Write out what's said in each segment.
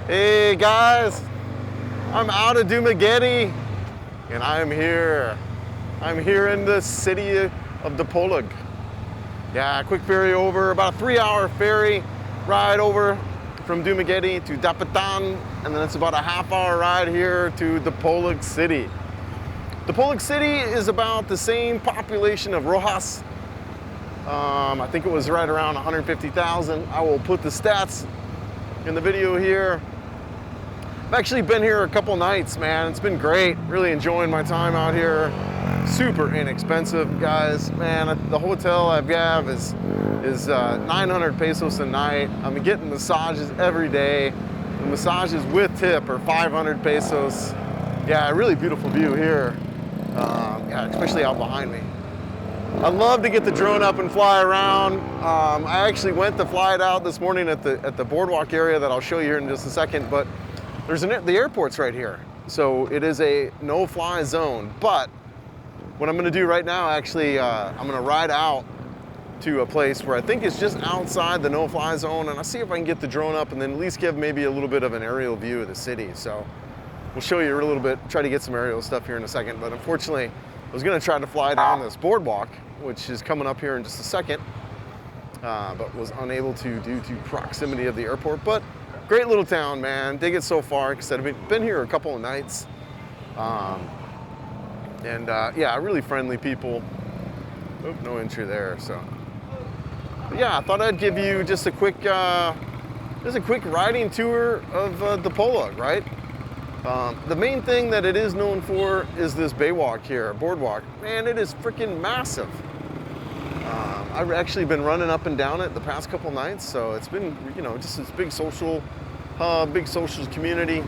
Hey guys, I'm out of Dumaguete and I'm here. I'm here in the city of Dipolog. Yeah, quick ferry over, about a 3-hour ferry ride over from Dumaguete to Dapitan, and then it's about a half-hour ride here to Dipolog City. Dipolog City is about the same population of Rojas. I think it was right around 150,000. I will put the stats in the video here. I've actually been here a couple nights, man. It's been great. Really enjoying my time out here. Super inexpensive, guys. Man, the hotel I have is 900 pesos a night. I'm getting massages every day. The massages with tip are 500 pesos. Yeah, really beautiful view here. Yeah, especially out behind me. I'd love to get the drone up and fly around. I actually went to fly it out this morning at the boardwalk area that I'll show you here in just a second, but the airport's right here. So it is a no-fly zone, but what I'm gonna do right now, actually, I'm gonna ride out to a place where I think it's just outside the no-fly zone, and I'll see if I can get the drone up and then at least give maybe a little bit of an aerial view of the city. So we'll show you a little bit, try to get some aerial stuff here in a second, but unfortunately, I was gonna try to fly down this boardwalk, which is coming up here in just a second, but was unable to due to proximity of the airport. But great little town, man. Dig it so far. Like I said, I've been here a couple of nights. Yeah, really friendly people. Oop, no entry there. So, but yeah, I thought I'd give you just a quick riding tour of Dipolog, right? The main thing that it is known for is this Baywalk here, boardwalk. Man, it is freaking massive. I've actually been running up and down it the past couple nights, so it's been, you know, just this big social hub, big social community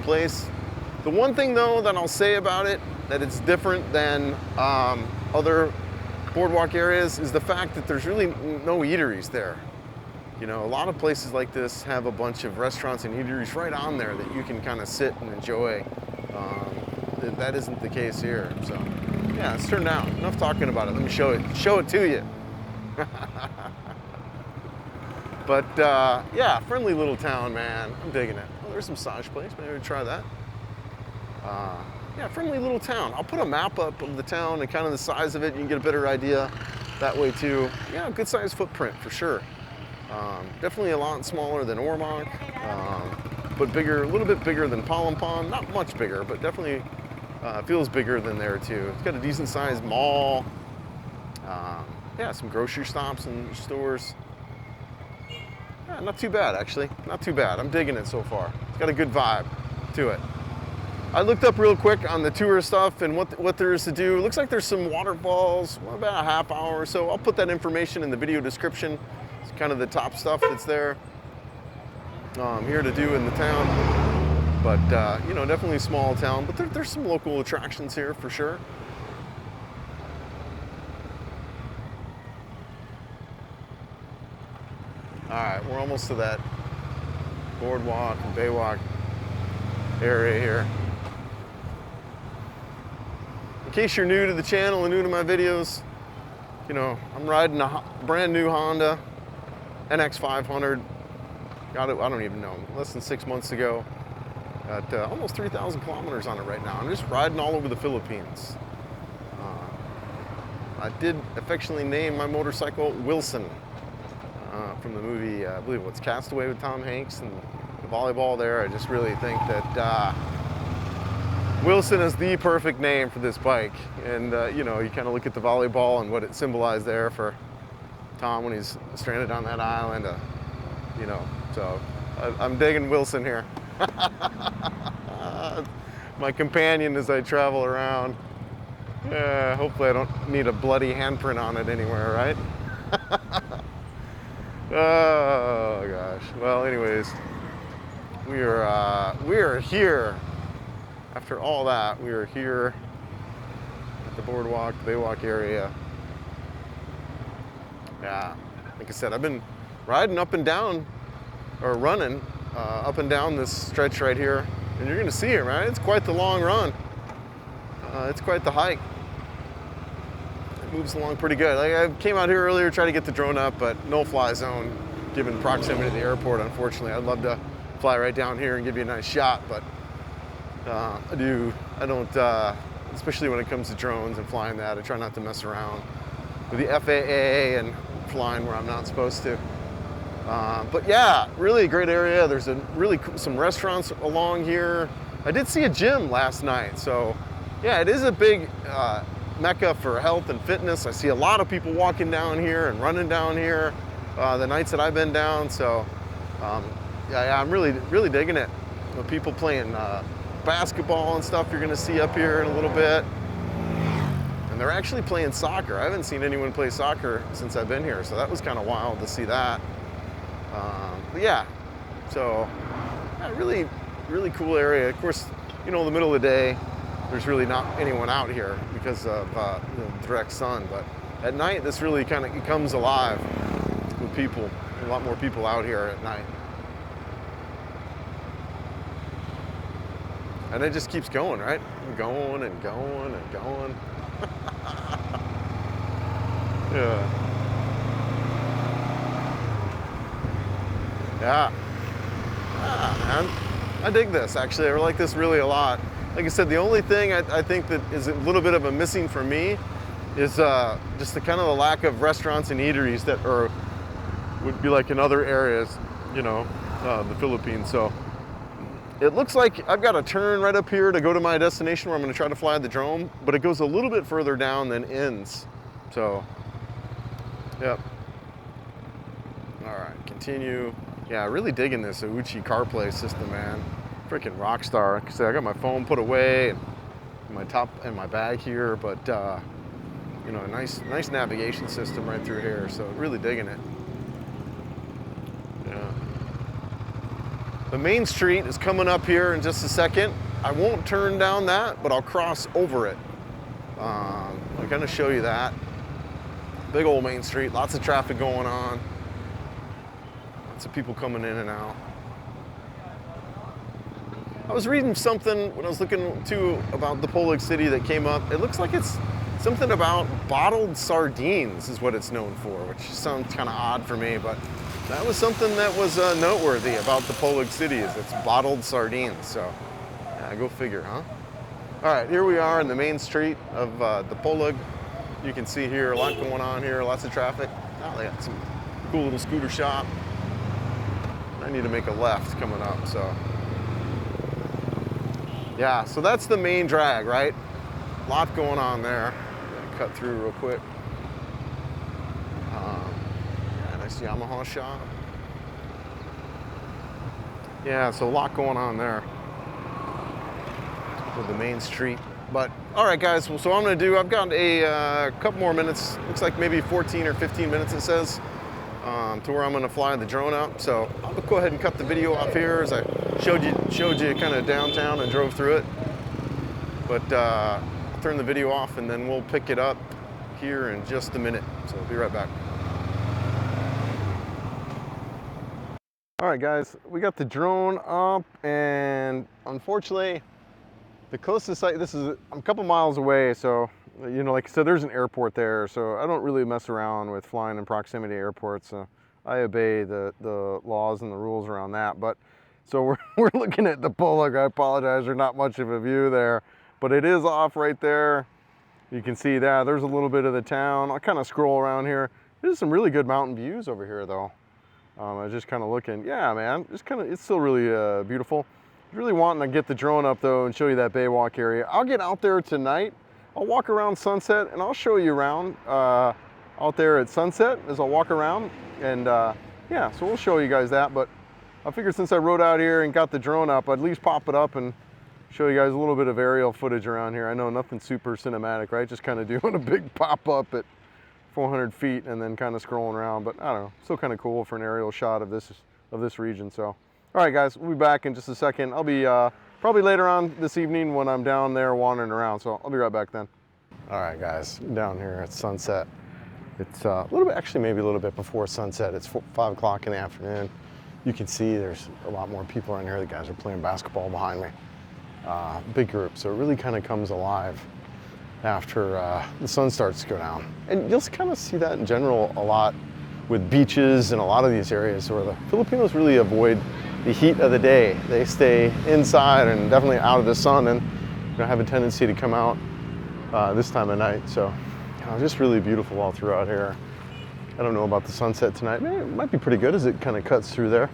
place. The one thing though that I'll say about it, that it's different than other boardwalk areas, is the fact that there's really no eateries there. You know, a lot of places like this have a bunch of restaurants and eateries right on there that you can kind of sit and enjoy. That isn't the case here, so. Yeah, let's turn down. Enough talking about it. Let me show it to you. But yeah, friendly little town, man. I'm digging it. Oh, there's some massage place. Maybe we'll try that. Yeah, friendly little town. I'll put a map up of the town and kind of the size of it. You can get a better idea that way too. Yeah, good sized footprint for sure. Definitely a lot smaller than Ormoc, but bigger, a little bit bigger than Palampan. Not much bigger, but definitely feels bigger than there too. It's got a decent sized mall. Yeah, some grocery stops and stores. Yeah, not too bad actually, not too bad. I'm digging it so far. It's got a good vibe to it. I looked up real quick on the tour stuff and what there is to do. It looks like there's some waterfalls, about a half hour or so. I'll put that information in the video description. It's kind of the top stuff that's there here to do in the town. But, you know, definitely a small town, but there's some local attractions here for sure. All right, we're almost to that boardwalk and Baywalk area here. In case you're new to the channel and new to my videos, you know, I'm riding a brand new Honda NX500. Got it, I don't even know, less than 6 months ago. Got almost 3,000 kilometers on it right now. I'm just riding all over the Philippines. I did affectionately name my motorcycle Wilson from the movie, I believe it's Castaway with Tom Hanks and the volleyball there. I just really think that Wilson is the perfect name for this bike. And you know, you kind of look at the volleyball and what it symbolized there for Tom when he's stranded on that island, you know, so I'm digging Wilson here. My companion as I travel around. Hopefully I don't need a bloody handprint on it anywhere, right? Oh gosh. Well, anyways, we are here. After all that, we are here at the boardwalk, Baywalk area. Yeah, like I said, I've been riding up and down, or running up and down this stretch right here, and you're gonna see it, man. It's quite the long run. It's quite the hike. It moves along pretty good. Like, I came out here earlier, tried to get the drone up, but no fly zone, given proximity to the airport, unfortunately. I'd love to fly right down here and give you a nice shot, but I don't, especially when it comes to drones and flying that, I try not to mess around with the FAA and flying where I'm not supposed to. But yeah, really a great area. There's some restaurants along here. I did see a gym last night, so yeah, it is a big mecca for health and fitness. I see a lot of people walking down here and running down here the nights that I've been down. So yeah, I'm really digging it. The people playing basketball and stuff you're gonna see up here in a little bit. And they're actually playing soccer. I haven't seen anyone play soccer since I've been here, so that was kind of wild to see that. But yeah, so yeah, really cool area. Of course, you know, in the middle of the day, there's really not anyone out here because of you know, direct sun. But at night, this really kind of comes alive with people. A lot more people out here at night. And it just keeps going, right? Going and going and going. Yeah. Yeah. Man. I dig this, actually. I like this really a lot. Like I said, the only thing I think that is a little bit of a missing for me is just the kind of the lack of restaurants and eateries that would be like in other areas, you know, the Philippines. So it looks like I've got a turn right up here to go to my destination where I'm going to try to fly the drone, but it goes a little bit further down than ends. So, yep. All right, continue. Yeah, really digging this Uchi CarPlay system, man. Freaking rock star. Like I said, I got my phone put away and my top and my bag here, but you know, a nice navigation system right through here. So really digging it. Yeah. The main street is coming up here in just a second. I won't turn down that, but I'll cross over it. I'm gonna show you that. Big old main street, lots of traffic going on. Lots of people coming in and out. I was reading something when I was looking too about Dipolog City that came up. It looks like it's something about bottled sardines is what it's known for, which sounds kind of odd for me, but that was something that was noteworthy about Dipolog City is it's bottled sardines. So yeah, go figure, huh? All right, here we are in the main street of Dipolog. You can see here a lot going on here, lots of traffic. Oh, they got some cool little scooter shop. I need to make a left coming up, so. Yeah, so that's the main drag, right? A lot going on there. Cut through real quick. Yeah, nice Yamaha shop. Yeah, so a lot going on there with the main street. But all right, guys. Well, so I'm gonna do. I've got a couple more minutes. Looks like maybe 14 or 15 minutes. It says to where I'm gonna fly the drone up. So I'll go ahead and cut the video off here as I showed you kind of downtown and drove through it. But I'll turn the video off and then we'll pick it up here in just a minute. So I'll be right back. All right, guys, we got the drone up, and unfortunately, the closest site, I'm a couple miles away, so, you know, like I said, there's an airport there, so I don't really mess around with flying in proximity to airports. I obey the laws and the rules around that. But so we're looking at Dipolog. I apologize, there's not much of a view there, but it is off right there. You can see that. There's a little bit of the town. I'll kind of scroll around here. There's some really good mountain views over here, though. I was just kind of looking. Yeah, man, it's still really beautiful. Really wanting to get the drone up though and show you that Baywalk area. I'll get out there tonight. I'll walk around Sunset and I'll show you around out there at Sunset as I'll walk around. And yeah, so we'll show you guys that. But I figured since I rode out here and got the drone up, I'd at least pop it up and show you guys a little bit of aerial footage around here. I know nothing super cinematic, right? Just kind of doing a big pop up at 400 feet and then kind of scrolling around. But I don't know, still kind of cool for an aerial shot of this region. So. All right, guys, we'll be back in just a second. I'll be probably later on this evening when I'm down there wandering around, so I'll be right back then. All right, guys, down here at Sunset. It's a little bit, actually maybe a little bit before sunset. It's 5 o'clock in the afternoon. You can see there's a lot more people around here. The guys are playing basketball behind me. Big group, so it really kind of comes alive after the sun starts to go down. And you'll kind of see that in general a lot with beaches and a lot of these areas where the Filipinos really avoid the heat of the day. They stay inside and definitely out of the sun, and have a tendency to come out this time of night. So just really beautiful all throughout here. I don't know about the sunset tonight. Maybe it might be pretty good as it kind of cuts through there.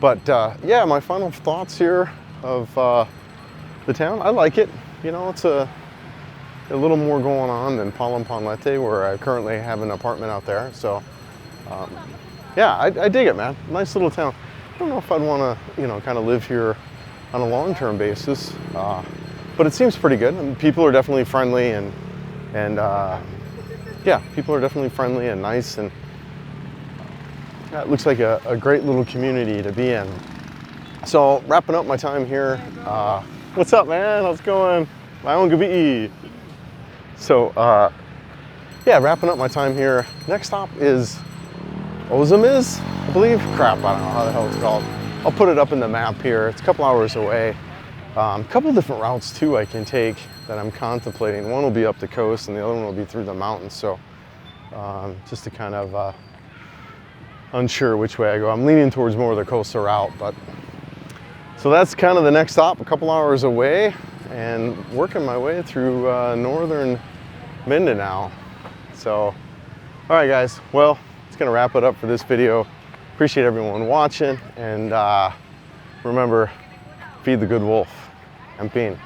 But yeah, my final thoughts here of the town. I like it. You know, it's a little more going on than Palampanlete, where I currently have an apartment out there. So yeah, I dig it, man. Nice little town. I don't know if I'd want to, you know, kind of live here on a long-term basis, but it seems pretty good. And people are definitely friendly, and yeah, people are definitely friendly and nice, and it looks like a great little community to be in. So wrapping up my time here. What's up, man? How's it going? My own Gabi. So yeah, wrapping up my time here. Next stop is Ozamiz, I believe. Crap, I don't know how the hell it's called. I'll put it up in the map here. It's a couple hours away. A couple different routes too I can take that I'm contemplating. One will be up the coast and the other one will be through the mountains. So just to kind of unsure which way I go. I'm leaning towards more of the coastal route, but so that's kind of the next stop, a couple hours away, and working my way through northern Mindanao. So, all right guys, well, it's gonna wrap it up for this video. Appreciate everyone watching, and remember, feed the good wolf. Ampin.